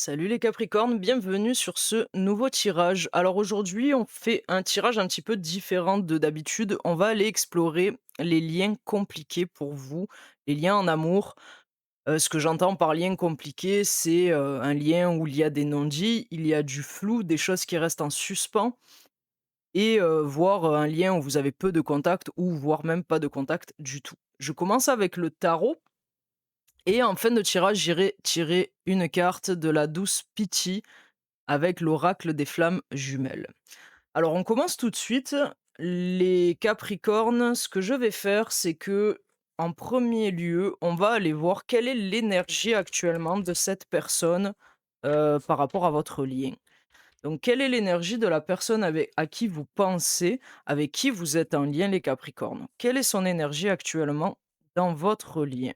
Salut les Capricornes, bienvenue sur ce nouveau tirage. Alors aujourd'hui, on fait un tirage un petit peu différent de d'habitude. On va aller explorer les liens compliqués pour vous, les liens en amour. Ce que j'entends par lien compliqué, c'est un lien où il y a des non-dits, il y a du flou, des choses qui restent en suspens, et voire un lien où vous avez peu de contact ou voire même pas de contact du tout. Je commence avec le tarot. Et en fin de tirage, j'irai tirer une carte de la douce Pitié avec l'oracle des flammes jumelles. Alors on commence tout de suite. Les Capricornes, ce que je vais faire, c'est que en premier lieu, on va aller voir quelle est l'énergie actuellement de cette personne par rapport à votre lien. Donc, quelle est l'énergie de la personne avec, à qui vous pensez, avec qui vous êtes en lien, les Capricornes? Quelle est son énergie actuellement dans votre lien?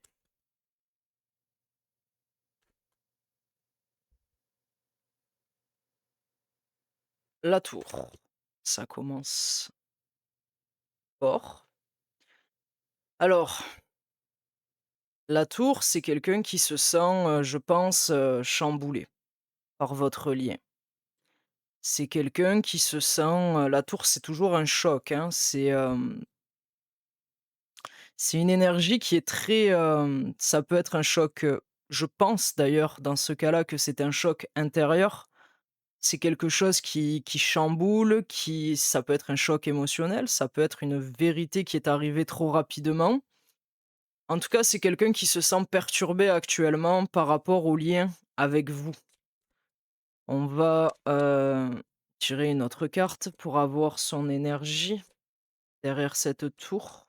La tour. Ça commence fort. Alors, la tour, c'est quelqu'un qui se sent, je pense, chamboulé par votre lien. C'est quelqu'un qui se sent, la tour, c'est toujours un choc, hein. C'est une énergie qui est très, ça peut être un choc, je pense d'ailleurs dans ce cas-là que c'est un choc intérieur. C'est quelque chose qui chamboule, qui ça peut être un choc émotionnel, ça peut être une vérité qui est arrivée trop rapidement. En tout cas, c'est quelqu'un qui se sent perturbé actuellement par rapport au lien avec vous. On va, tirer une autre carte pour avoir son énergie derrière cette tour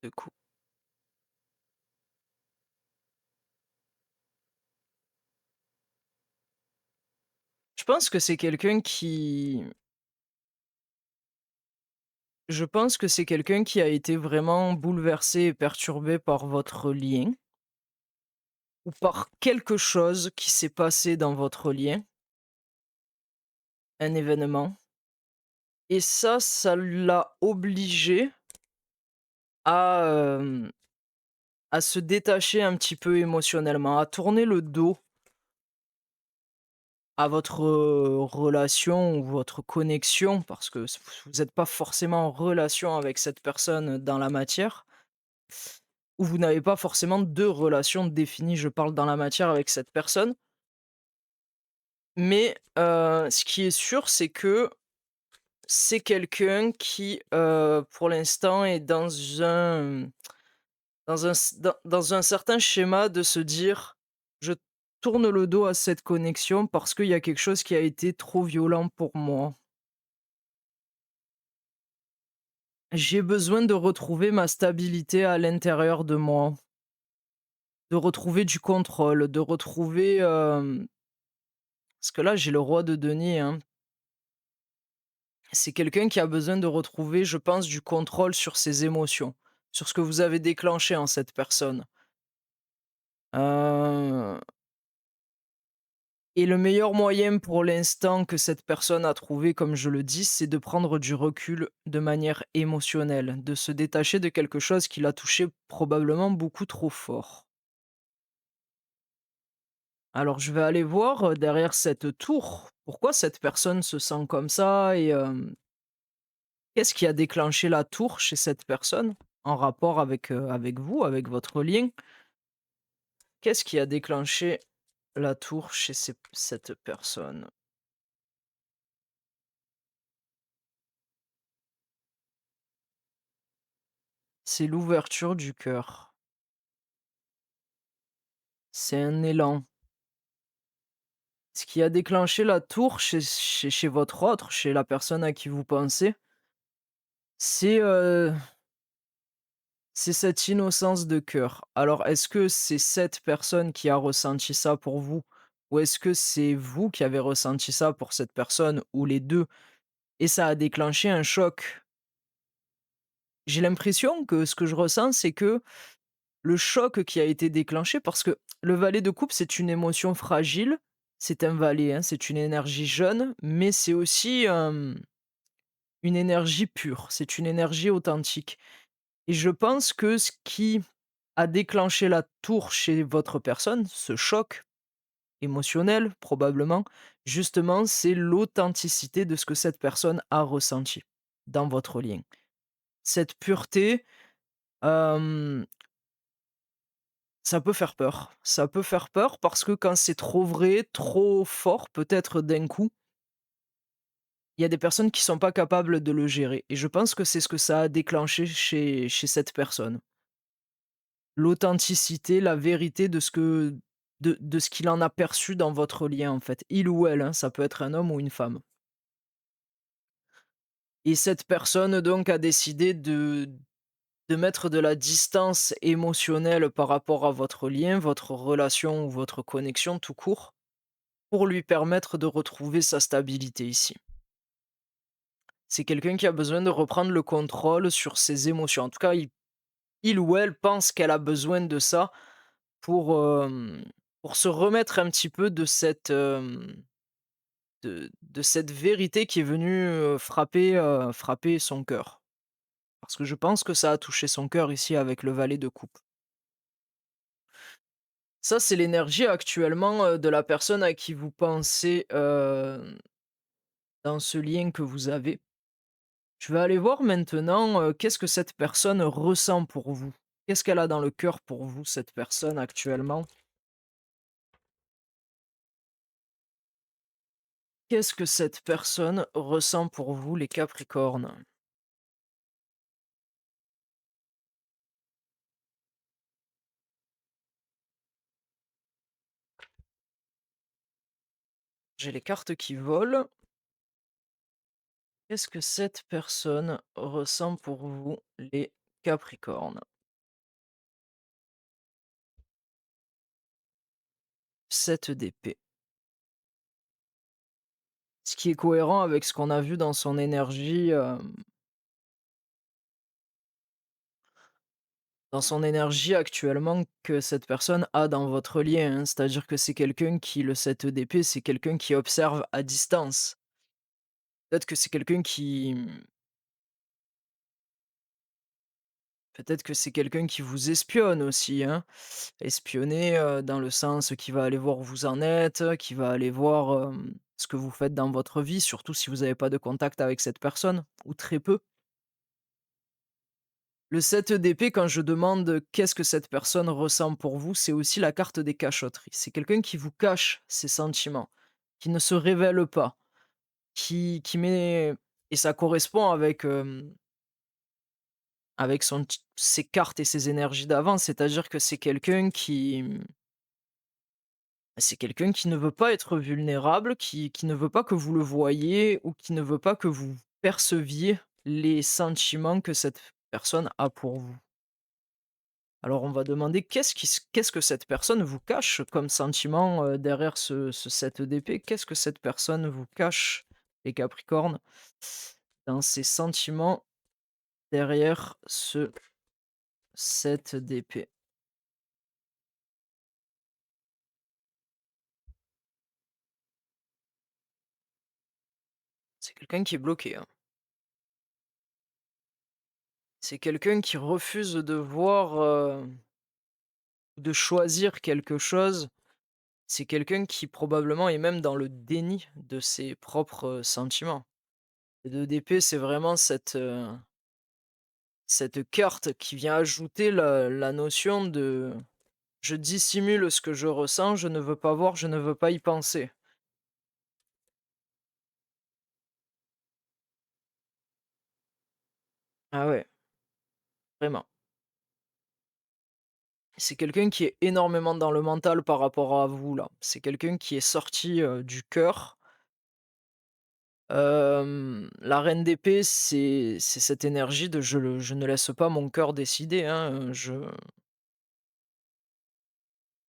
de coups. Je pense que c'est quelqu'un qui je pense que c'est quelqu'un qui a été vraiment bouleversé et perturbé par votre lien ou par quelque chose qui s'est passé dans votre lien, un événement, et ça l'a obligé à, à se détacher un petit peu émotionnellement, à tourner le dos à votre, relation ou votre connexion, parce que vous n'êtes pas forcément en relation avec cette personne dans la matière, ou vous n'avez pas forcément de relation définie, je parle dans la matière avec cette personne. Mais, ce qui est sûr, c'est que c'est quelqu'un qui, pour l'instant est dans un certain schéma de se dire: «Je tourne le dos à cette connexion parce qu'il y a quelque chose qui a été trop violent pour moi. J'ai besoin de retrouver ma stabilité à l'intérieur de moi, de retrouver du contrôle, de retrouver, parce que là, j'ai le roi de denier, hein. C'est quelqu'un qui a besoin de retrouver, je pense, du contrôle sur ses émotions, sur ce que vous avez déclenché en cette personne. Heu Et le meilleur moyen pour l'instant que cette personne a trouvé, comme je le dis, c'est de prendre du recul de manière émotionnelle, de se détacher de quelque chose qui l'a touché probablement beaucoup trop fort. Alors je vais aller voir, derrière cette tour, pourquoi cette personne se sent comme ça et qu'est-ce qui a déclenché la tour chez cette personne? En rapport avec, avec vous, avec votre lien? Qu'est-ce qui a déclenché la tour chez cette personne? C'est l'ouverture du cœur. C'est un élan. Ce qui a déclenché la tour chez votre autre, chez la personne à qui vous pensez, c'est, c'est cette innocence de cœur. Alors est-ce que c'est cette personne qui a ressenti ça pour vous? Ou est-ce que c'est vous qui avez ressenti ça pour cette personne? Ou les 2? Et ça a déclenché un choc? J'ai l'impression que ce que je ressens, c'est que le choc qui a été déclenché, parce que le valet de coupe, c'est une émotion fragile, c'est un valet, hein, c'est une énergie jeune, mais c'est aussi, une énergie pure, c'est une énergie authentique, et je pense que ce qui a déclenché la tour chez votre personne, ce choc émotionnel probablement, justement, c'est l'authenticité de ce que cette personne a ressenti dans votre lien. Cette pureté, hem, ça peut faire peur. Ça peut faire peur parce que quand c'est trop vrai, trop fort, peut-être d'un coup, il y a des personnes qui sont pas capables de le gérer et je pense que c'est ce que ça a déclenché chez cette personne. L'authenticité, la vérité de ce que de ce qu'il en a perçu dans votre lien, en fait. Il ou elle, hein, ça peut être un homme ou une femme. Et cette personne donc a décidé de mettre de la distance émotionnelle par rapport à votre lien, votre relation ou votre connexion tout court, pour lui permettre de retrouver sa stabilité ici. C'est quelqu'un qui a besoin de reprendre le contrôle sur ses émotions. En tout cas, il ou elle pense qu'elle a besoin de ça pour, pour se remettre un petit peu de de cette vérité qui est venue, frapper son cœur. Parce que je pense que ça a touché son cœur ici avec le valet de coupe. Ça, c'est l'énergie actuellement, de la personne à qui vous pensez, dans ce lien que vous avez. Je vais aller voir maintenant, qu'est-ce que cette personne ressent pour vous? Qu'est-ce qu'elle a dans le cœur pour vous, cette personne actuellement? Qu'est-ce que cette personne ressent pour vous, les Capricornes? J'ai les cartes qui volent. Qu'est-ce que cette personne ressent pour vous, les Capricornes? 7 d'épée. Ce qui est cohérent avec ce qu'on a vu dans son énergie actuellement que cette personne a dans votre lien, hein. C'est-à-dire que c'est quelqu'un qui le 7 d'épée, c'est quelqu'un qui observe à distance. Peut-être que c'est quelqu'un qui, peut-être que c'est quelqu'un qui vous espionne aussi, hein. Espionner, dans le sens qui va aller voir où vous en êtes, qui va aller voir, ce que vous faites dans votre vie, surtout si vous n'avez pas de contact avec cette personne ou très peu. Le 7 d'épée, quand je demande qu'est-ce que cette personne ressent pour vous, c'est aussi la carte des cachotteries. C'est quelqu'un qui vous cache ses sentiments, qui ne se révèle pas, qui met, et ça correspond avec, avec ses cartes et ses énergies d'avant, c'est-à-dire que c'est quelqu'un qui ne veut pas être vulnérable, qui ne veut pas que vous le voyiez ou qui ne veut pas que vous perceviez les sentiments que cette personne a pour vous. Alors on va demander qu'est-ce que cette personne vous cache comme sentiment, derrière ce 7 d'épée? Qu'est-ce que cette personne vous cache, les Capricornes, dans ses sentiments derrière ce 7 d'épée? C'est quelqu'un qui est bloqué, hein. C'est quelqu'un qui refuse de voir, de choisir quelque chose. C'est quelqu'un qui probablement est même dans le déni de ses propres, sentiments. Les 2 d'épée, c'est vraiment cette carte qui vient ajouter la notion de: «Je dissimule ce que je ressens, je ne veux pas voir, je ne veux pas y penser». Ah ouais, vraiment. C'est quelqu'un qui est énormément dans le mental par rapport à vous là. C'est quelqu'un qui est sorti, du cœur. La reine d'épée, c'est cette énergie de je ne laisse pas mon cœur décider, hein, je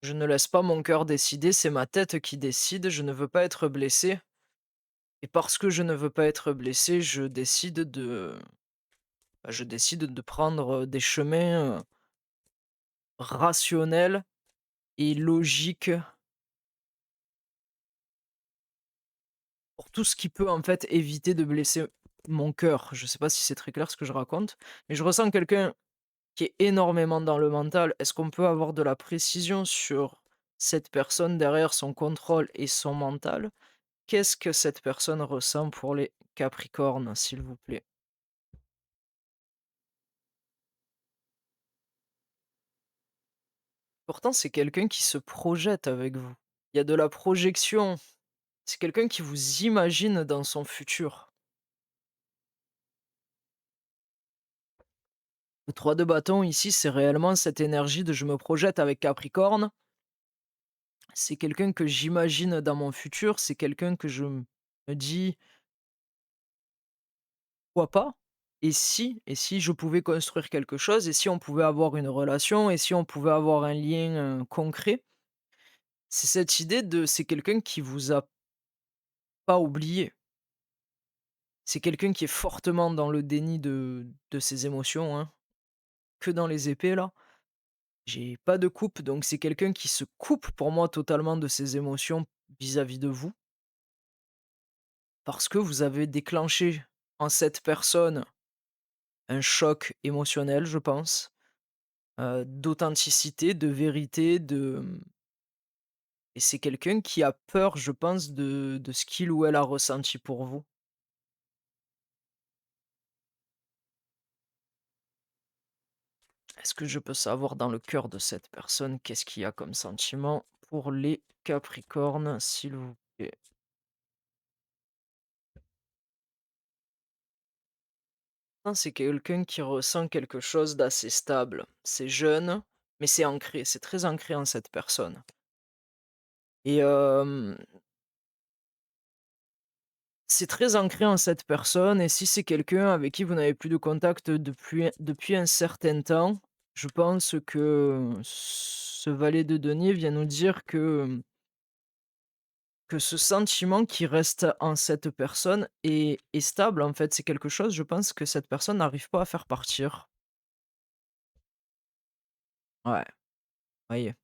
ne laisse pas mon cœur décider, c'est ma tête qui décide, je ne veux pas être blessé et parce que je ne veux pas être blessé, je décide de prendre, des chemins, rationnels et logiques pour tout ce qui peut, en fait, éviter de blesser mon cœur. Je sais pas si c'est très clair ce que je raconte, mais je ressens quelqu'un qui est énormément dans le mental. Est-ce qu'on peut avoir de la précision sur cette personne derrière son contrôle et son mental? Qu'est-ce que cette personne ressent pour les Capricornes, s'il vous plaît? Pourtant, c'est quelqu'un qui se projette avec vous. Il y a de la projection. C'est quelqu'un qui vous imagine dans son futur. Le 3 de bâton ici, c'est réellement cette énergie de je me projette avec Capricorne. C'est quelqu'un que j'imagine dans mon futur. C'est quelqu'un que me dis: «Pourquoi pas? Et si je pouvais construire quelque chose? Et si on pouvait avoir une relation? Et si on pouvait avoir un lien, concret?» C'est cette idée de c'est quelqu'un qui vous a pas oublié. C'est quelqu'un qui est fortement dans le déni de ses émotions, hein, que dans les épées là. J'ai pas de coupe, donc c'est quelqu'un qui se coupe pour moi totalement de ses émotions vis-à-vis de vous, parce que vous avez déclenché en cette personne un choc émotionnel, je pense, d'authenticité, de vérité, et c'est quelqu'un qui a peur, je pense, de ce qu'il ou elle a ressenti pour vous. Est-ce que je peux savoir dans le cœur de cette personne, qu'est-ce qu'il y a comme sentiment pour les Capricornes, s'il vous plaît? Ah, c'est quelqu'un qui ressent quelque chose d'assez stable. C'est jeune, mais c'est ancré, c'est très ancré en cette personne. Et c'est très ancré en cette personne et si c'est quelqu'un avec qui vous n'avez plus de contact depuis un certain temps, je pense que ce valet de denier vient nous dire que ce sentiment qui reste en cette personne est stable, en fait. C'est quelque chose, je pense, que cette personne n'arrive pas à faire partir. Ouais, voyez.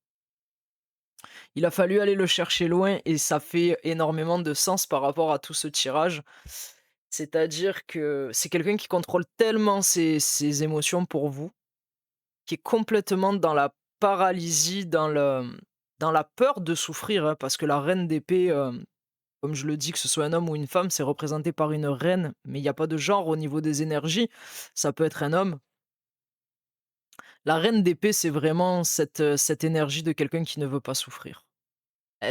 Il a fallu aller le chercher loin et ça fait énormément de sens par rapport à tout ce tirage. C'est-à-dire que c'est quelqu'un qui contrôle tellement ses émotions pour vous, qui est complètement dans la paralysie, dans la peur de souffrir, hein, parce que la reine d'épée, comme je le dis, que ce soit un homme ou une femme, c'est représenté par une reine, mais il y a pas de genre au niveau des énergies. Ça peut être un homme. La reine d'épée, c'est vraiment cette énergie de quelqu'un qui ne veut pas souffrir.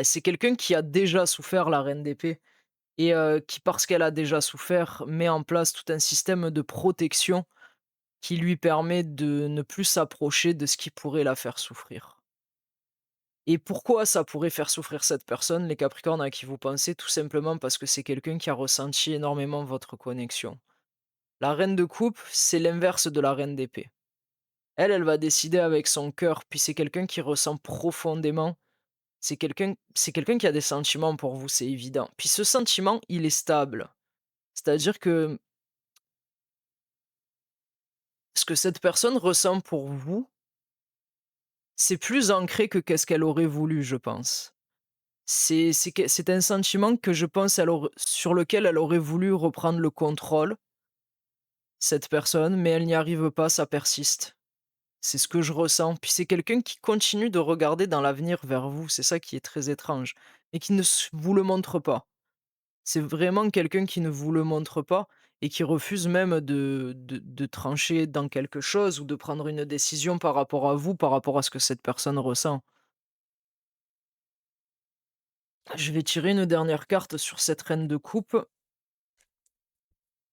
C'est quelqu'un qui a déjà souffert, la reine d'épée et qui, parce qu'elle a déjà souffert, met en place tout un système de protection qui lui permet de ne plus s'approcher de ce qui pourrait la faire souffrir. Et pourquoi ça pourrait faire souffrir cette personne, les Capricornes à qui vous pensez? Tout simplement parce que c'est quelqu'un qui a ressenti énormément votre connexion. La reine de coupe, c'est l'inverse de la reine d'épée. Elle, elle va décider avec son cœur, puis c'est quelqu'un qui ressent profondément. C'est quelqu'un qui a des sentiments pour vous, c'est évident. Puis ce sentiment, il est stable. C'est-à-dire que ce que cette personne ressent pour vous, c'est plus ancré que qu'est-ce qu'elle aurait voulu, je pense. C'est un sentiment que je pense sur lequel elle aurait voulu reprendre le contrôle, cette personne, mais elle n'y arrive pas, ça persiste. C'est ce que je ressens. Puis c'est quelqu'un qui continue de regarder dans l'avenir vers vous, c'est ça qui est très étrange et qui ne vous le montre pas. C'est vraiment quelqu'un qui ne vous le montre pas et qui refuse même de trancher dans quelque chose ou de prendre une décision par rapport à vous, par rapport à ce que cette personne ressent. Je vais tirer une dernière carte sur cette reine de coupe,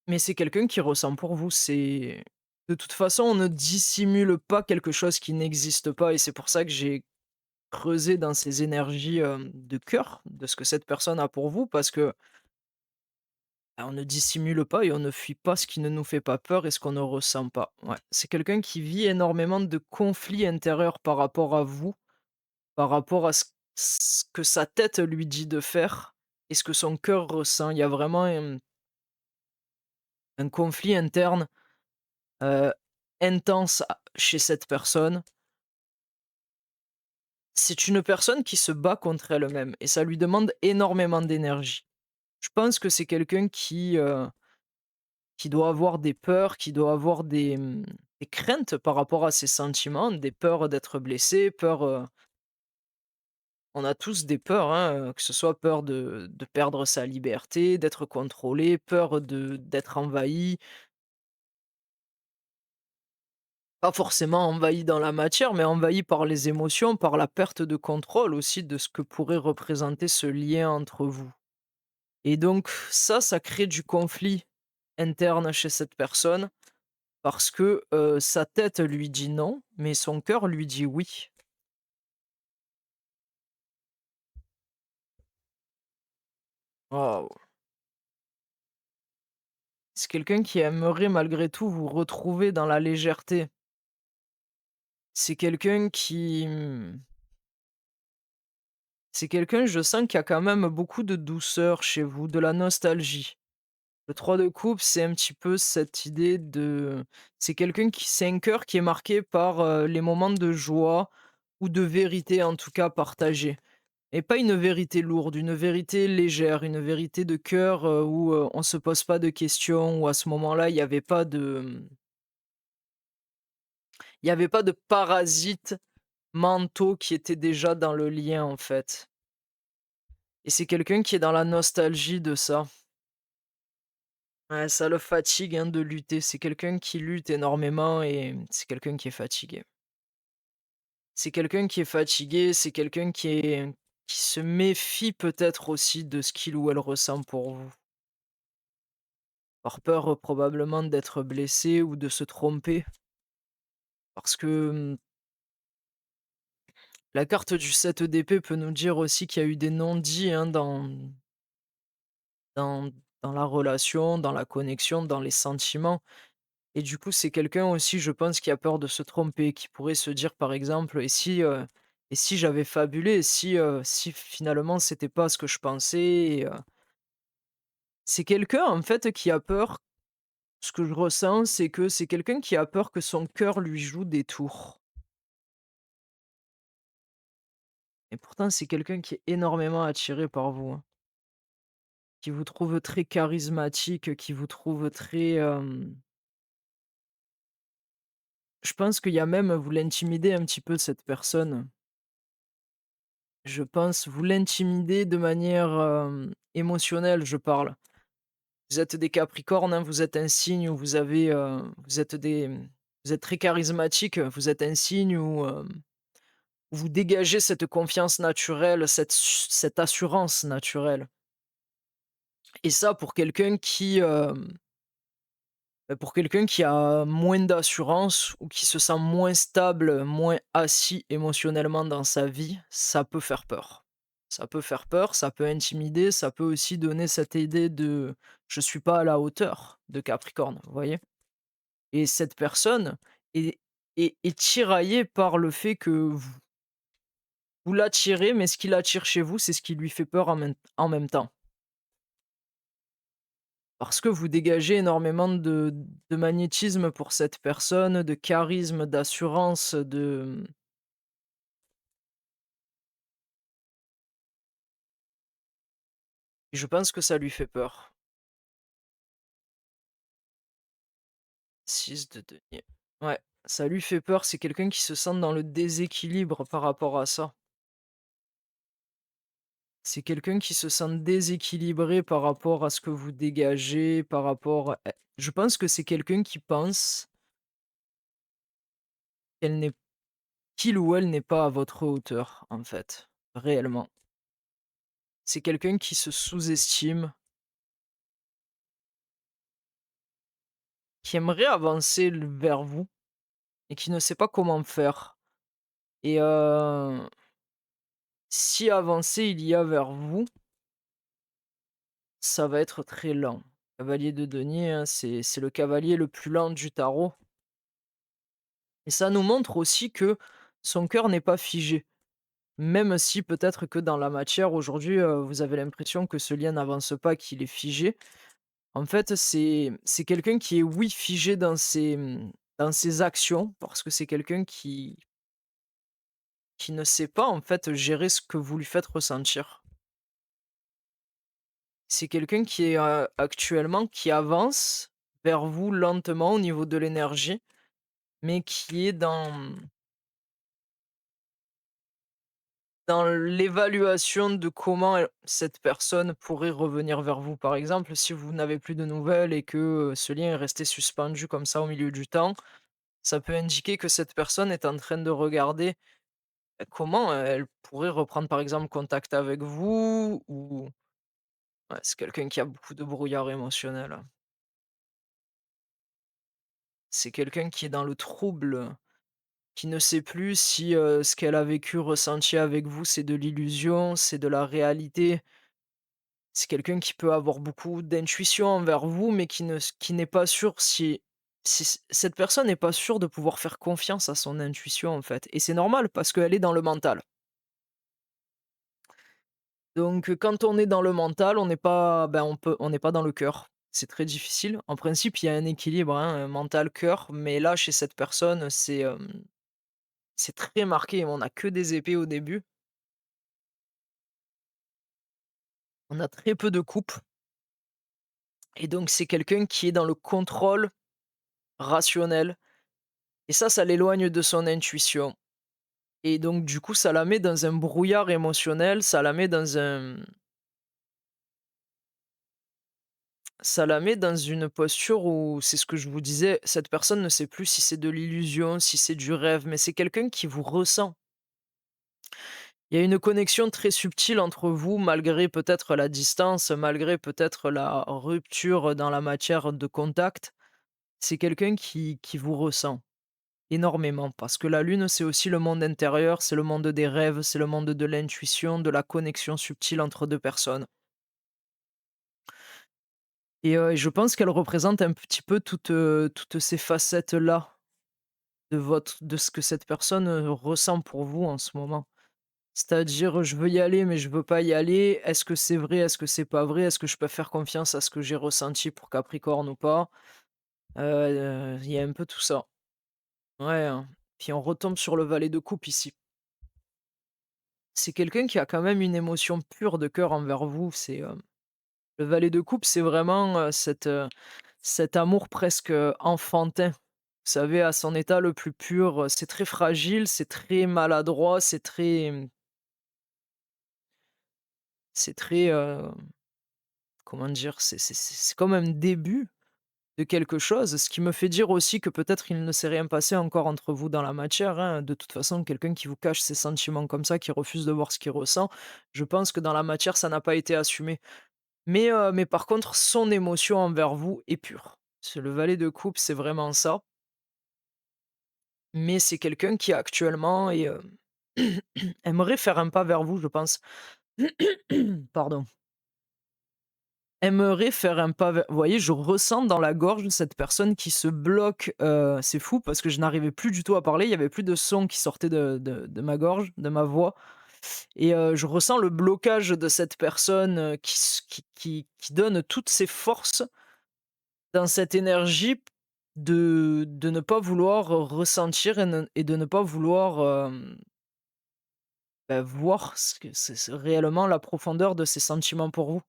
mais c'est quelqu'un qui ressent pour vous. C'est de toute façon, on ne dissimule pas quelque chose qui n'existe pas et c'est pour ça que j'ai creusé dans ces énergies, de cœur, de ce que cette personne a pour vous parce que bah, on ne dissimule pas et on ne fuit pas ce qui ne nous fait pas peur et ce qu'on ne ressent pas. Ouais, c'est quelqu'un qui vit énormément de conflits intérieurs par rapport à vous, par rapport à ce que sa tête lui dit de faire et ce que son cœur ressent. Il y a vraiment un conflit interne, heu, intense chez cette personne. C'est une personne qui se bat contre elle-même et ça lui demande énormément d'énergie. Je pense que c'est quelqu'un qui doit avoir des peurs, qui doit avoir des craintes par rapport à ses sentiments, des peurs d'être blessé, peur, on a tous des peurs, hein, que ce soit peur de perdre sa liberté, d'être contrôlé, peur d'être envahi, pas forcément envahi dans la matière, mais envahi par les émotions, par la perte de contrôle aussi de ce que pourrait représenter ce lien entre vous. Et donc ça crée du conflit interne chez cette personne parce que, sa tête lui dit non, mais son cœur lui dit oui. Waouh! C'est quelqu'un qui aimerait malgré tout vous retrouver dans la légèreté. C'est quelqu'un qui, c'est quelqu'un, je sens, qui a quand même beaucoup de douceur chez vous, de la nostalgie. Le 3 de coupe, c'est un petit peu cette idée de, c'est quelqu'un qui, c'est un cœur qui est marqué par, les moments de joie ou de vérité, en tout cas partagée. Et pas une vérité lourde, une vérité légère, une vérité de cœur, où, on se pose pas de questions, où à ce moment-là, il y avait pas de parasites mentaux qui étaient déjà dans le lien, en fait. Et c'est quelqu'un qui est dans la nostalgie de ça. Ouais, ça le fatigue, hein, de lutter. C'est quelqu'un qui lutte énormément et c'est quelqu'un qui est fatigué. C'est quelqu'un qui est fatigué, c'est quelqu'un qui se méfie peut-être aussi de ce qu'il ou elle ressent pour vous. Par peur, probablement d'être blessé ou de se tromper. Parce que, la carte du 7 d'épée peut nous dire aussi qu'il y a eu des non-dits, hein, dans dans la relation, dans la connexion, dans les sentiments. Et du coup, c'est quelqu'un aussi, je pense, qui a peur de se tromper, qui pourrait se dire, par exemple: et si j'avais fabulé? Et si finalement c'était pas ce que je pensais?» C'est quelqu'un, en fait, qui a peur. Ce que je ressens, c'est que c'est quelqu'un qui a peur que son cœur lui joue des tours. Et pourtant, c'est quelqu'un qui est énormément attiré par vous, hein, qui vous trouve très charismatique, qui vous trouve très, je pense qu'il y a même, vous l'intimidez un petit peu cette personne. Je pense vous l'intimidez de manière, émotionnelle, je parle. Vous êtes des Capricornes, hein, vous êtes un signe où vous avez, vous êtes très charismatique, vous êtes un signe où, vous dégagez cette confiance naturelle, cette assurance naturelle. Et ça pour quelqu'un qui, pour quelqu'un qui a moins d'assurance ou qui se sent moins stable, moins assis émotionnellement dans sa vie, ça peut faire peur. Ça peut faire peur, ça peut intimider, ça peut aussi donner cette idée de: «Je suis pas à la hauteur» de Capricorne, vous voyez? Et cette personne est est tiraillée par le fait que vous l'attirez, mais ce qui l'attire chez vous, c'est ce qui lui fait peur en même temps. Parce que vous dégagez énormément de magnétisme pour cette personne, de charisme, d'assurance, je pense que ça lui fait peur. 6 de denier. Ouais, ça lui fait peur, c'est quelqu'un qui se sent dans le déséquilibre par rapport à ça. C'est quelqu'un qui se sent déséquilibré par rapport à ce que vous dégagez, par rapport je pense que c'est quelqu'un qui pense qu'elle n'est qu'il ou elle n'est pas à votre hauteur, en fait, réellement. C'est quelqu'un qui se sous-estime, qui aimerait avancer vers vous et qui ne sait pas comment faire. Et si avancer il y a vers vous, ça va être très lent. Cavalier de denier, hein, c'est le cavalier le plus lent du tarot. Et ça nous montre aussi que son cœur n'est pas figé. Même si peut-être que dans la matière aujourd'hui, vous avez l'impression que ce lien n'avance pas, qu'il est figé. En fait, c'est quelqu'un qui est, oui, figé dans ses actions, parce que c'est quelqu'un qui ne sait pas, en fait, gérer ce que vous lui faites ressentir. C'est quelqu'un qui est, actuellement qui avance vers vous lentement au niveau de l'énergie, mais qui est dans l'évaluation de comment cette personne pourrait revenir vers vous. Par exemple, si vous n'avez plus de nouvelles et que, ce lien est resté suspendu comme ça au milieu du temps, ça peut indiquer que cette personne est en train de regarder, comment elle pourrait reprendre, par exemple, contact avec vous ou ouais, c'est quelqu'un qui a beaucoup de brouillard émotionnel, hein. C'est quelqu'un qui est dans le trouble, qui ne sait plus si, ce qu'elle a vécu, ressenti avec vous, c'est de l'illusion, c'est de la réalité. C'est quelqu'un qui peut avoir beaucoup d'intuition envers vous, mais qui n'est pas sûr si cette personne n'est pas sûre de pouvoir faire confiance à son intuition, en fait, et c'est normal parce qu'elle est dans le mental. Donc, quand on est dans le mental, on n'est pas dans le cœur. C'est très difficile. En principe, il y a un équilibre, hein, mental-cœur, mais là, chez cette personne, c'est très marqué. On a que des épées au début. On a très peu de coupes et donc c'est quelqu'un qui est dans le contrôle rationnel et ça l'éloigne de son intuition et donc du coup, ça la met dans un brouillard émotionnel, ça la met dans une posture où c'est ce que je vous disais, cette personne ne sait plus si c'est de l'illusion, si c'est du rêve, mais c'est quelqu'un qui vous ressent. Il y a une connexion très subtile entre vous malgré peut-être la distance, malgré peut-être la rupture dans la matière de contact. C'est quelqu'un qui vous ressent énormément parce que la lune, c'est aussi le monde intérieur, c'est le monde des rêves, c'est le monde de l'intuition, de la connexion subtile entre 2 personnes et je pense qu'elle représente un petit peu toutes ces facettes-là de ce que cette personne, ressent pour vous en ce moment. C'est-à-dire, je veux y aller, mais je veux pas y aller. Est-ce que c'est vrai? Est-ce que c'est pas vrai? Est-ce que je peux faire confiance à ce que j'ai ressenti pour Capricorne ou pas? Il y a un peu tout ça. Ouais, hein. Puis on retombe sur le valet de coupe ici. C'est quelqu'un qui a quand même une émotion pure de cœur envers vous. Le valet de coupe, c'est vraiment, cet amour presque, enfantin. Vous savez, à son état le plus pur, c'est très fragile, c'est très maladroit, c'est très, comment dire? C'est comme un début de quelque chose, ce qui me fait dire aussi que peut-être il ne s'est rien passé encore entre vous dans la matière, hein. De toute façon, quelqu'un qui vous cache ses sentiments comme ça, qui refuse de voir ce qu'il ressent, je pense que dans la matière, ça n'a pas été assumé. Mais par contre, son émotion envers vous est pure. C'est le valet de coupe, c'est vraiment ça, mais c'est quelqu'un qui actuellement aimerait faire un pas vers vous, je pense. Pardon. Aimerait faire un pas ve vous voyez, je ressens dans la gorge cette personne qui se bloque, c'est fou parce que je n'arrivais plus du tout à parler, il y avait plus de son qui sortait de ma gorge, de ma voix et je ressens le blocage de cette personne, qui donne toutes ses forces dans cette énergie de ne pas vouloir, ressentir et de ne pas vouloir, voir ce que c'est réellement la profondeur de ses sentiments pour vous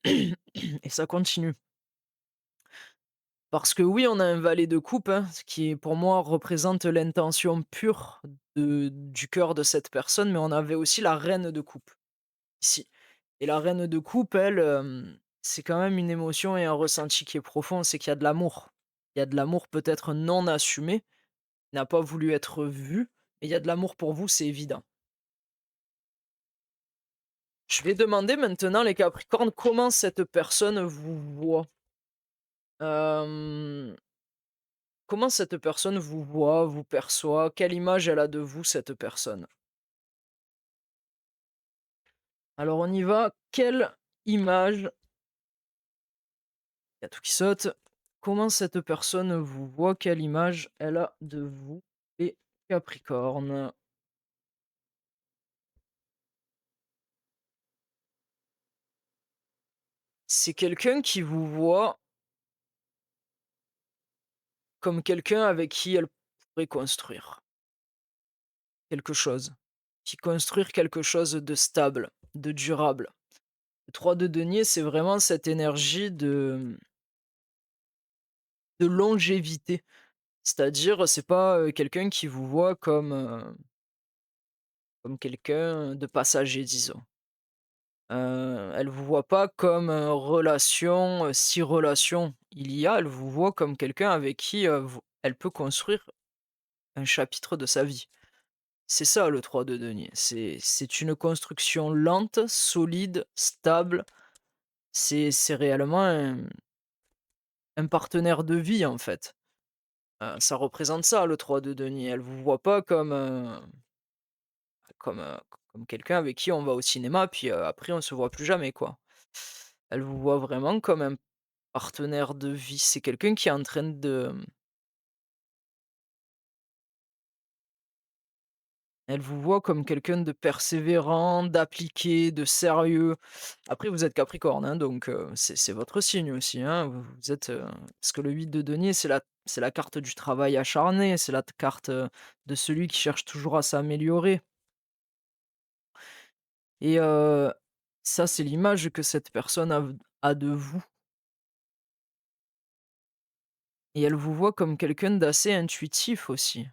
et ça continue. Parce que oui, on a un valet de coupe, hein, ce qui pour moi représente l'intention pure du cœur de cette personne, mais on avait aussi la reine de coupe, ici. Et la reine de coupe, elle, c'est quand même une émotion et un ressenti qui est profond, c'est qu'il y a de l'amour. Il y a de l'amour peut-être non assumé, n'a pas voulu être vu, mais il y a de l'amour pour vous, c'est évident. Je vais demander maintenant les Capricornes comment cette personne vous voit. Hem Comment cette personne vous voit, vous perçoit? Quelle image elle a de vous, cette personne? Alors on y va. Quelle image il y a tout qui saute. Comment cette personne vous voit? Quelle image elle a de vous, les Capricornes? C'est quelqu'un qui vous voit comme quelqu'un avec qui elle pourrait construire quelque chose. Qui construire quelque chose de stable, de durable. Le 3 de denier, c'est vraiment cette énergie de longévité. C'est-à-dire, c'est pas, quelqu'un qui vous voit comme quelqu'un de passager, disons. Elle vous voit pas comme, relation, si relation il y a, elle vous voit comme quelqu'un avec qui, vous elle peut construire un chapitre de sa vie. C'est ça le 3 de denier, c'est une construction lente, solide, stable, c'est réellement un partenaire de vie, en fait. Ça représente ça le 3 de denier. Elle vous voit pas comme quelqu'un avec qui on va au cinéma, puis, après on se voit plus jamais, quoi. Elle vous voit vraiment comme un partenaire de vie. C'est quelqu'un qui est en train de elle vous voit comme quelqu'un de persévérant, d'appliqué, de sérieux. Après vous êtes Capricorne, hein, donc c'est votre signe aussi, hein. Vous êtes, parce que le 8 de denier, c'est la carte du travail acharné, c'est la carte, de celui qui cherche toujours à s'améliorer et ça, c'est l'image que cette personne a de vous et elle vous voit comme quelqu'un d'assez intuitif aussi,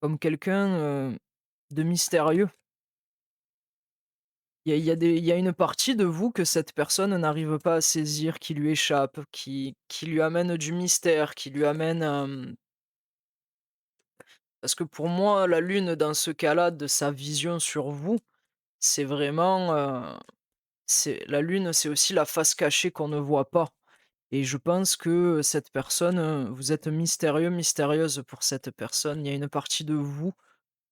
comme quelqu'un, de mystérieux. Il y a une partie de vous que cette personne n'arrive pas à saisir, qui lui échappe, qui lui amène du mystère, qui lui amène, parce que pour moi, la lune dans ce cas-là, de sa vision sur vous, c'est vraiment, c'est la lune, c'est aussi la face cachée qu'on ne voit pas et je pense que cette personne, vous êtes mystérieux, mystérieuse pour cette personne. Il y a une partie de vous,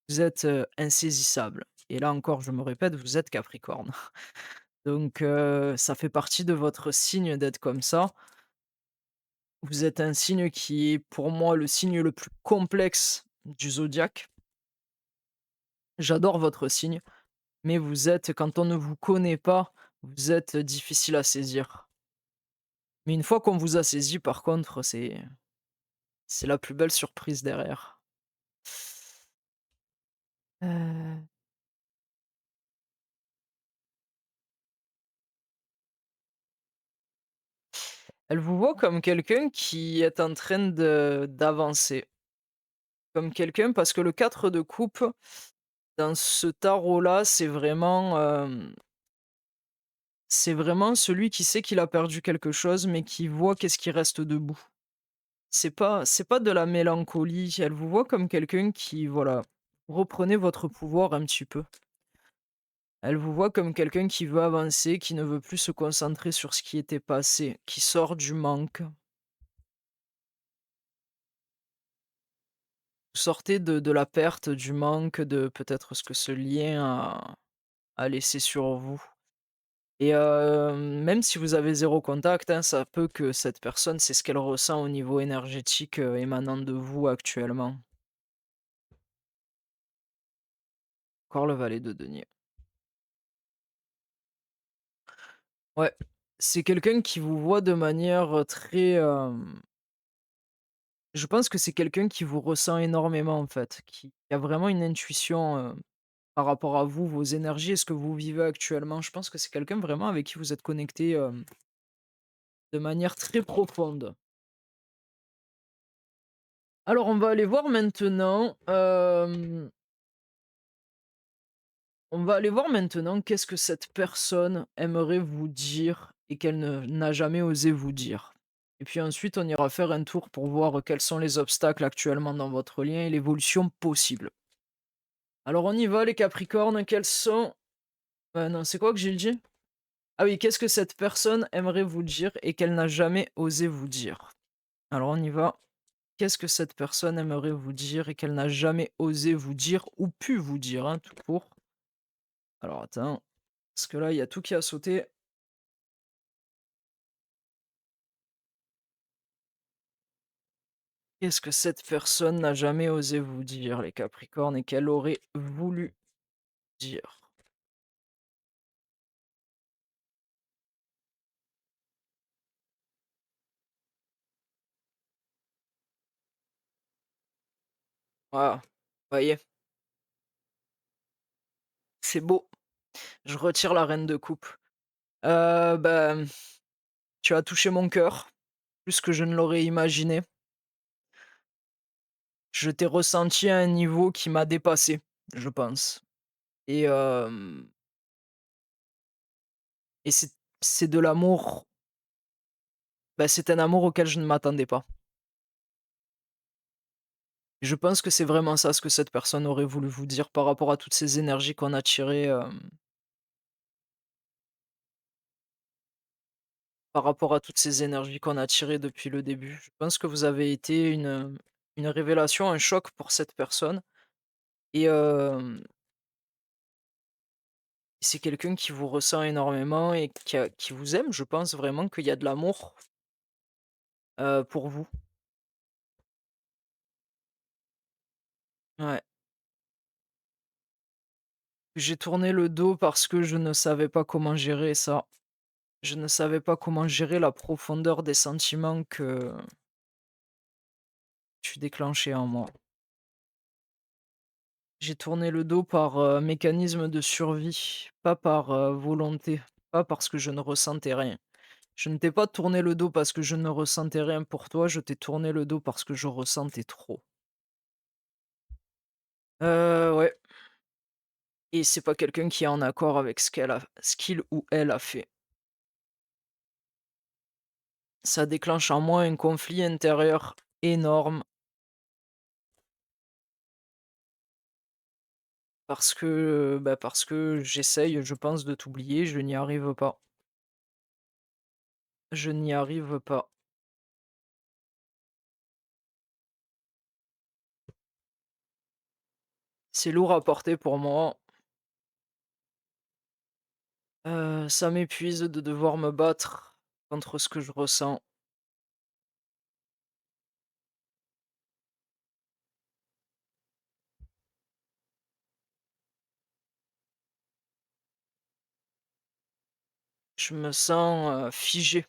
vous êtes, insaisissable et là encore, je me répète, vous êtes Capricorne. Donc ça fait partie de votre signe d'être comme ça. Vous êtes un signe qui est pour moi le signe le plus complexe du zodiaque. J'adore votre signe, mais vous êtes quand on ne vous connaît pas, vous êtes difficile à saisir. Mais une fois qu'on vous a saisi par contre, c'est la plus belle surprise derrière. Heu, Elle vous voit comme quelqu'un qui est en train de d'avancer, comme quelqu'un parce que le 4 de coupe, dans ce tarot-là, c'est vraiment celui qui sait qu'il a perdu quelque chose, mais qui voit qu'est-ce qui reste debout. C'est pas de la mélancolie, elle vous voit comme quelqu'un qui, voilà, reprenez votre pouvoir un petit peu. Elle vous voit comme quelqu'un qui veut avancer, qui ne veut plus se concentrer sur ce qui était passé, qui sort du manque. Vous sortez de la perte, du manque, de peut-être ce que ce lien a laissé sur vous. Et même si vous avez zéro contact, hein, ça peut que cette personne, c'est ce qu'elle ressent au niveau énergétique, émanant de vous actuellement. Encore le valet de denier. Ouais, c'est quelqu'un qui vous voit de manière, très, je pense que c'est quelqu'un qui vous ressent énormément, en fait, qui a vraiment une intuition, par rapport à vous, vos énergies et ce que vous vivez actuellement. Je pense que c'est quelqu'un vraiment avec qui vous êtes connecté, de manière très profonde. Alors on va aller voir maintenant, qu'est-ce que cette personne aimerait vous dire et qu'elle ne n'a jamais osé vous dire. Et puis ensuite, on ira faire un tour pour voir quels sont les obstacles actuellement dans votre lien et l'évolution possible. Alors on y va les Capricornes, quels sont non, c'est quoi que j'ai dit? Ah oui, qu'est-ce que cette personne aimerait vous dire et qu'elle n'a jamais osé vous dire? Alors on y va. Qu'est-ce que cette personne aimerait vous dire et qu'elle n'a jamais osé vous dire ou pu vous dire, hein, tout court? Alors attends, parce que là, il y a tout qui a sauté. Qu'est-ce que cette personne n'a jamais osé vous dire, les Capricornes, et qu'elle aurait voulu dire? Ah, voyez, c'est beau. Je retire la reine de coupe. Bah, tu as touché mon cœur, plus que je ne l'aurais imaginé. Je t'ai ressenti à un niveau qui m'a dépassé, je pense et et c'est de l'amour, bah, c'est un amour auquel je ne m'attendais pas. Je pense que c'est vraiment ça ce que cette personne aurait voulu vous dire par rapport à toutes ces énergies qu'on a tirées, par rapport à toutes ces énergies qu'on a tirées depuis le début. Je pense que vous avez été une révélation, un choc pour cette personne et c'est quelqu'un qui vous ressent énormément et qui vous aime. Je pense vraiment qu'il y a de l'amour, pour vous. Ouais. J'ai tourné le dos parce que je ne savais pas comment gérer ça. Je ne savais pas comment gérer la profondeur des sentiments que tu déclenchais en moi. J'ai tourné le dos par, mécanisme de survie, pas par, volonté, pas parce que je ne ressentais rien. Je ne t'ai pas tourné le dos parce que je ne ressentais rien pour toi, je t'ai tourné le dos parce que je ressentais trop. Ouais, et c'est pas quelqu'un qui est en accord avec ce qu'il ou elle a fait. Ça déclenche en moi un conflit intérieur énorme parce que j'essaye, je pense, de t'oublier, je n'y arrive pas. Je n'y arrive pas. C'est lourd à porter pour moi. Ça m'épuise de devoir me battre contre ce que je ressens. Je me sens, figé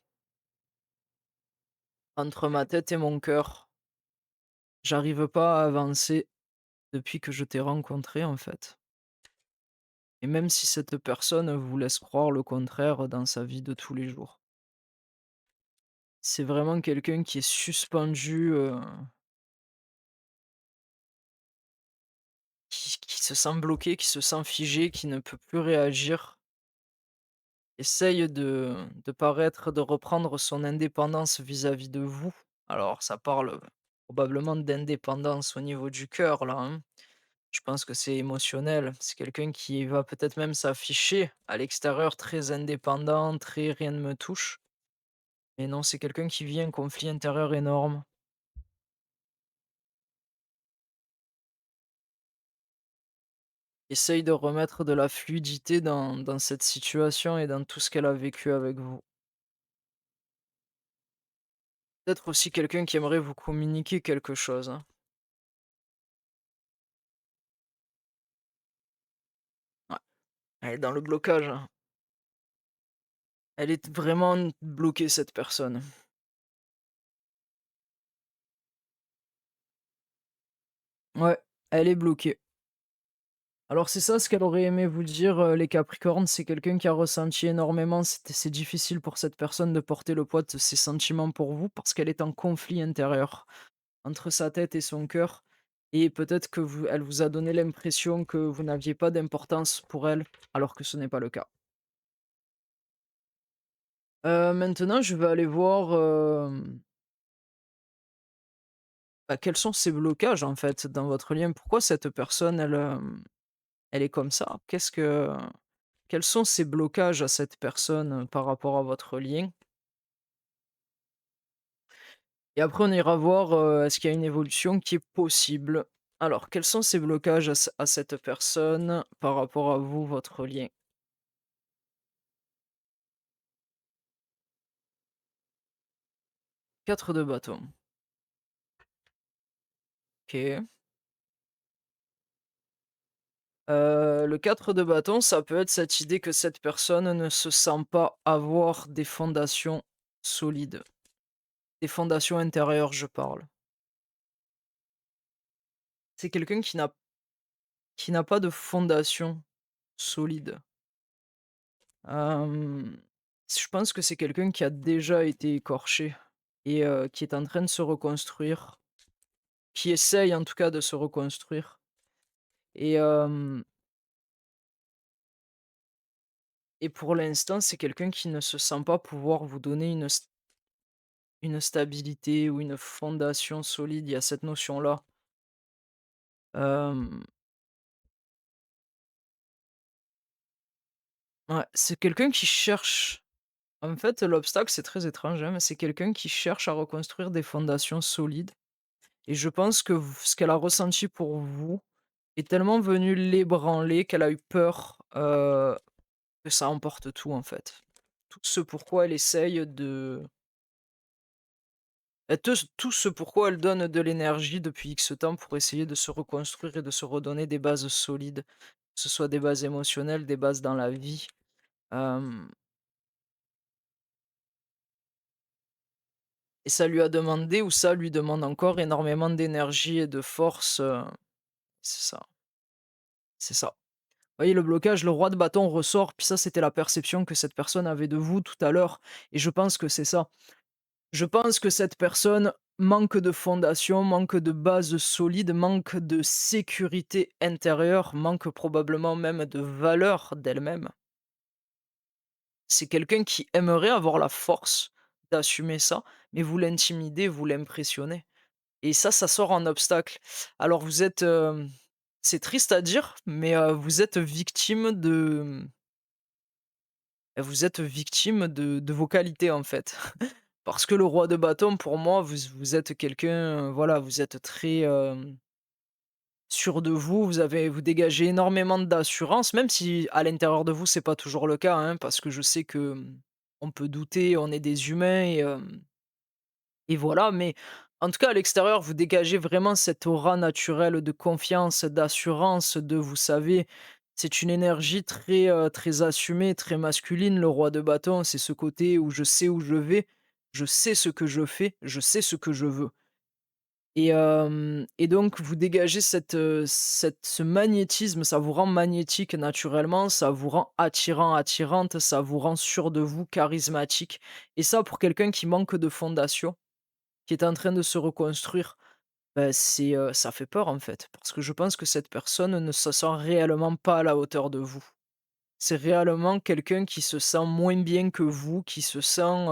entre ma tête et mon cœur. J'arrive pas à avancer depuis que je t'ai rencontré, en fait. Et même si cette personne vous laisse croire le contraire dans sa vie de tous les jours. C'est vraiment quelqu'un qui est suspendu, qui se sent bloqué, qui se sent figé, qui ne peut plus réagir. Essaye de paraître, de reprendre son indépendance vis-à-vis de vous. Alors ça parle, probablement d'indépendance au niveau du cœur là, hein. Je pense que c'est émotionnel. C'est quelqu'un qui va peut-être même s'afficher à l'extérieur très indépendant, très «rien ne me touche». Mais non, c'est quelqu'un qui vit un conflit intérieur énorme. Essaye de remettre de la fluidité dans cette situation et dans tout ce qu'elle a vécu avec vous. Peut-être aussi quelqu'un qui aimerait vous communiquer quelque chose, hein. Ouais, elle est dans le blocage, hein. Elle est vraiment bloquée cette personne. Ouais, elle est bloquée. Alors c'est ça ce qu'elle aurait aimé vous dire, les Capricornes, c'est quelqu'un qui a ressenti énormément, c'est difficile pour cette personne de porter le poids de ses sentiments pour vous parce qu'elle est en conflit intérieur entre sa tête et son cœur et peut-être que vous elle vous a donné l'impression que vous n'aviez pas d'importance pour elle, alors que ce n'est pas le cas. Maintenant je vais aller voir, bah, quels sont ces blocages en fait dans votre lien? Pourquoi cette personne elle est comme ça? Quels sont ces blocages à cette personne, par rapport à votre lien? Et après on ira voir, est-ce qu'il y a une évolution qui est possible? Alors, quels sont ces blocages à cette personne par rapport à vous, votre lien? 4 de bâton. OK. Le 4 de bâton, ça peut être cette idée que cette personne ne se sent pas avoir des fondations solides. Des fondations intérieures, je parle. C'est quelqu'un qui n'a pas de fondation solide. Hem, je pense que c'est quelqu'un qui a déjà été écorché et qui est en train de se reconstruire, qui essaye en tout cas de se reconstruire et hem et pour l'instant, c'est quelqu'un qui ne se sent pas pouvoir vous donner une stabilité ou une fondation solide. Il y a cette notion-là. Hem, ouais, c'est quelqu'un qui cherche en fait, l'obstacle, c'est très étrange, hein, mais c'est quelqu'un qui cherche à reconstruire des fondations solides et je pense que v ce qu'elle a ressenti pour vous est tellement venu l'ébranler qu'elle a eu peur, que ça emporte tout, en fait. Tout ce pourquoi elle essaye de tout ce pourquoi elle donne de l'énergie depuis X temps pour essayer de se reconstruire et de se redonner des bases solides, que ce soit des bases émotionnelles, des bases dans la vie. Hem et ça lui a demandé ou ça lui demande encore énormément d'énergie et de force, c'est ça, c'est ça. Vous voyez le blocage, le roi de bâton ressort, puis ça, c'était la perception que cette personne avait de vous tout à l'heure et je pense que c'est ça. Je pense que cette personne manque de fondation, manque de base solide, manque de sécurité intérieure, manque probablement même de valeur d'elle-même. C'est quelqu'un qui aimerait avoir la force d'assumer ça, mais vous l'intimidez, vous l'impressionnez. Et ça sort en obstacle. Alors vous êtes, c'est triste à dire, mais, vous êtes victime de vos qualités, en fait. Parce que le roi de bâton, pour moi, vous êtes quelqu'un, voilà, vous êtes très, sûr de vous, vous dégagez énormément d'assurance, même si à l'intérieur de vous, c'est pas toujours le cas, hein, parce que je sais que, on peut douter, on est des humains et voilà, mais en tout cas, à l'extérieur, vous dégagez vraiment cette aura naturelle de confiance, d'assurance, vous savez, c'est une énergie très, très assumée, très masculine, le roi de bâton. C'est ce côté où je sais où je vais, je sais ce que je fais, je sais ce que je veux et donc vous dégagez ce magnétisme, ça vous rend magnétique naturellement, ça vous rend attirant, attirante, ça vous rend sûr de vous, charismatique et ça, pour quelqu'un qui manque de fondation, qui est en train de se reconstruire, bah, ça fait peur, en fait. Parce que je pense que cette personne ne se sent réellement pas à la hauteur de vous. C'est réellement quelqu'un qui se sent moins bien que vous, qui se sent,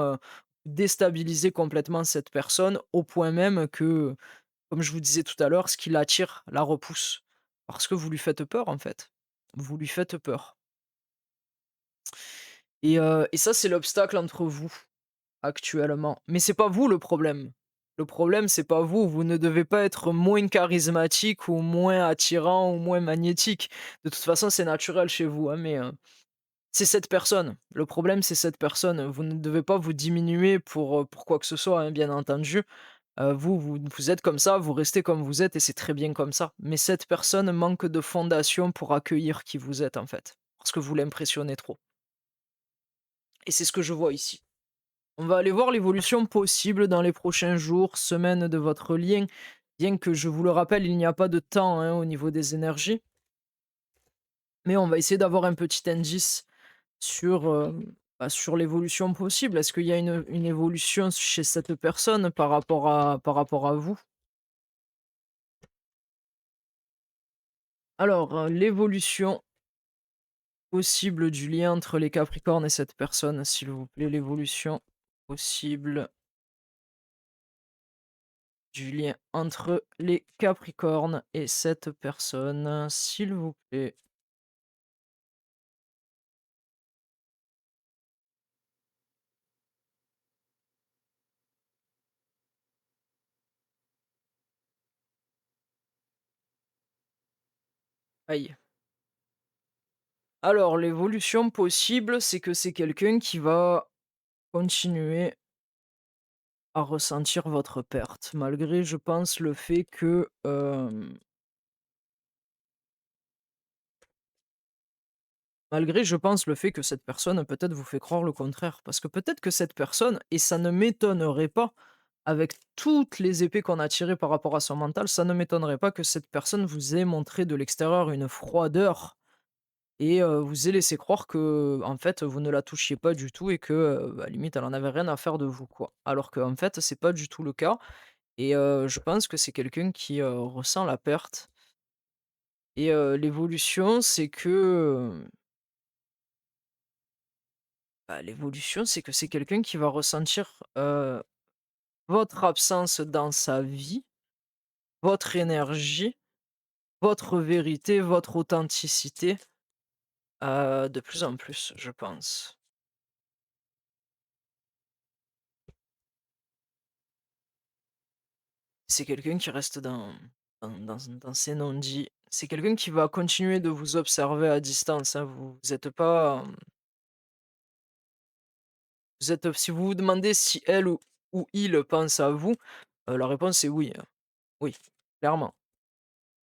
déstabiliser complètement cette personne, au point même que, comme je vous disais tout à l'heure, ce qui l'attire la repousse. Parce que vous lui faites peur, en fait. Vous lui faites peur et ça, c'est l'obstacle entre vous. Actuellement. Mais c'est pas vous le problème. Le problème, c'est pas vous. Vous ne devez pas être moins charismatique ou moins attirant ou moins magnétique. De toute façon, c'est naturel chez vous, hein, mais, c'est cette personne. Le problème, c'est cette personne. Vous ne devez pas vous diminuer pour quoi que ce soit, hein, bien entendu. Vous êtes comme ça, vous restez comme vous êtes et c'est très bien comme ça. Mais cette personne manque de fondation pour accueillir qui vous êtes, en fait. Parce que vous l'impressionnez trop et c'est ce que je vois ici. On va aller voir l'évolution possible dans les prochains jours, semaines de votre lien. Bien que je vous le rappelle, il n'y a pas de temps hein, au niveau des énergies, mais on va essayer d'avoir un petit indice sur, sur l'évolution possible. Est-ce qu'il y a une évolution chez cette personne par rapport à vous? Alors, l'évolution possible du lien entre les Capricornes et cette personne, s'il vous plaît, l'évolution possible du lien entre les Capricornes et cette personne, s'il vous plaît. Aïe. Alors, l'évolution possible, c'est que c'est quelqu'un qui va continuer à ressentir votre perte, malgré, je pense, le fait que, malgré, je pense, le fait que cette personne, peut-être, vous fait croire le contraire. Parce que peut-être que cette personne, et ça ne m'étonnerait pas, avec toutes les épées qu'on a tirées par rapport à son mental, ça ne m'étonnerait pas que cette personne vous ait montré de l'extérieur une froideur et vous ait laissé croire que en fait, vous ne la touchiez pas du tout et que, bah, limite, elle en avait rien à faire de vous, quoi. Alors qu'en fait, c'est pas du tout le cas et je pense que c'est quelqu'un qui, ressent la perte et l'évolution, c'est que, l'évolution, c'est que c'est quelqu'un qui va ressentir, votre absence dans sa vie, votre énergie, votre vérité, votre authenticité, de plus en plus, je pense. C'est quelqu'un qui reste dans ses non-dits. C'est quelqu'un qui va continuer de vous observer à distance, hein. Vous êtes pas, vous êtes si vous vous demandez si elle ou il pense à vous, la réponse est oui, hein. Oui, clairement,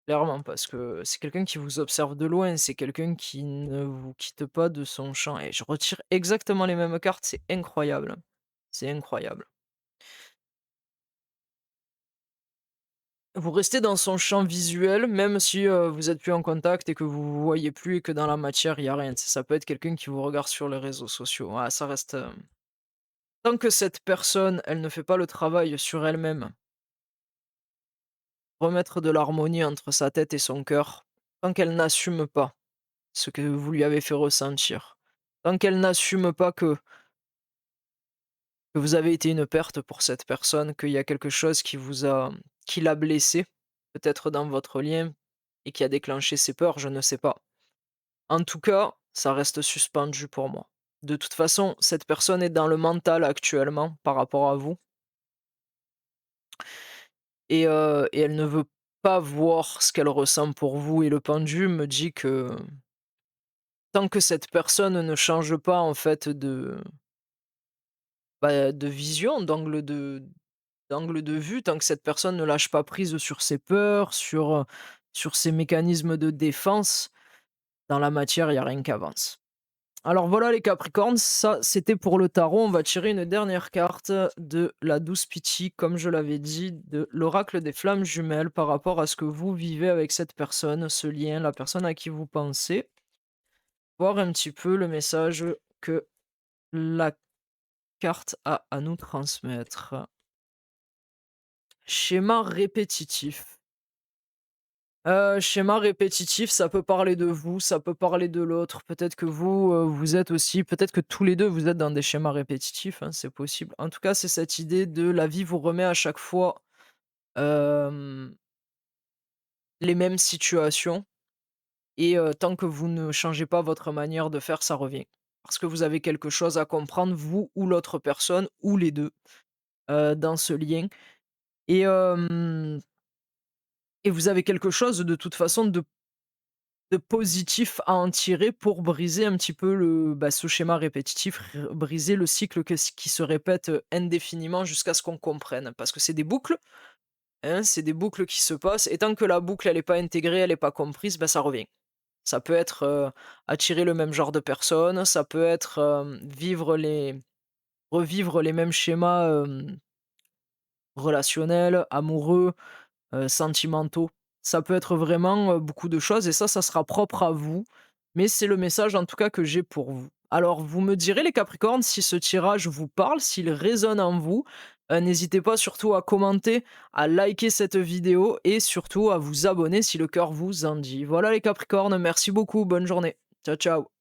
clairement, parce que c'est quelqu'un qui vous observe de loin, c'est quelqu'un qui ne vous quitte pas de son champ et je retire exactement les mêmes cartes, c'est incroyable, hein. C'est incroyable. Vous restez dans son champ visuel, même si, vous êtes plus en contact et que vous vous voyez plus et que dans la matière, il y a rien. Ça peut être quelqu'un qui vous regarde sur les réseaux sociaux. Ah, ça reste, tant que cette personne, elle ne fait pas le travail sur elle-même, remettre de l'harmonie entre sa tête et son cœur, tant qu'elle n'assume pas ce que vous lui avez fait ressentir, tant qu'elle n'assume pas que vous avez été une perte pour cette personne, qu'il y a quelque chose qui l'a blessé, peut-être dans votre lien et qui a déclenché ses peurs, je ne sais pas. En tout cas, ça reste suspendu pour moi. De toute façon, cette personne est dans le mental actuellement par rapport à vous et elle ne veut pas voir ce qu'elle ressent pour vous et le pendu me dit que tant que cette personne ne change pas en fait de vision, d'angle de vue, tant que cette personne ne lâche pas prise sur ses peurs, sur ses mécanismes de défense, dans la matière, il y a rien qui avance. Alors voilà les Capricornes, ça c'était pour le tarot. On va tirer une dernière carte de la douce Pitié, comme je l'avais dit, de l'oracle des flammes jumelles par rapport à ce que vous vivez avec cette personne, ce lien, la personne à qui vous pensez. Voir un petit peu le message que la carte a à nous transmettre. Schéma répétitif. Schéma répétitif, ça peut parler de vous, ça peut parler de l'autre. Peut-être que vous, vous êtes aussi peut-être que tous les 2 vous êtes dans des schémas répétitifs, hein, c'est possible. En tout cas, c'est cette idée de la vie vous remet à chaque fois, hem, les mêmes situations et tant que vous ne changez pas votre manière de faire, ça revient. Parce que vous avez quelque chose à comprendre, vous ou l'autre personne ou les 2 dans ce lien et hem et vous avez quelque chose de toute façon de positif à en tirer pour briser un petit peu ce schéma répétitif, briser le cycle qui se répète indéfiniment jusqu'à ce qu'on comprenne. Parce que c'est des boucles, hein, c'est des boucles qui se passent, et tant que la boucle elle n'est pas intégrée, elle n'est pas comprise, ça revient. Ça peut être attirer le même genre de personnes, ça peut être revivre les mêmes schémas relationnels, amoureux, sentimentaux. Ça peut être vraiment, beaucoup de choses et ça sera propre à vous, mais c'est le message en tout cas que j'ai pour vous. Alors vous me direz les Capricornes si ce tirage vous parle, s'il résonne en vous. N'hésitez pas surtout à commenter, à liker cette vidéo et surtout à vous abonner si le cœur vous en dit. Voilà les Capricornes, merci beaucoup, bonne journée. Ciao, ciao.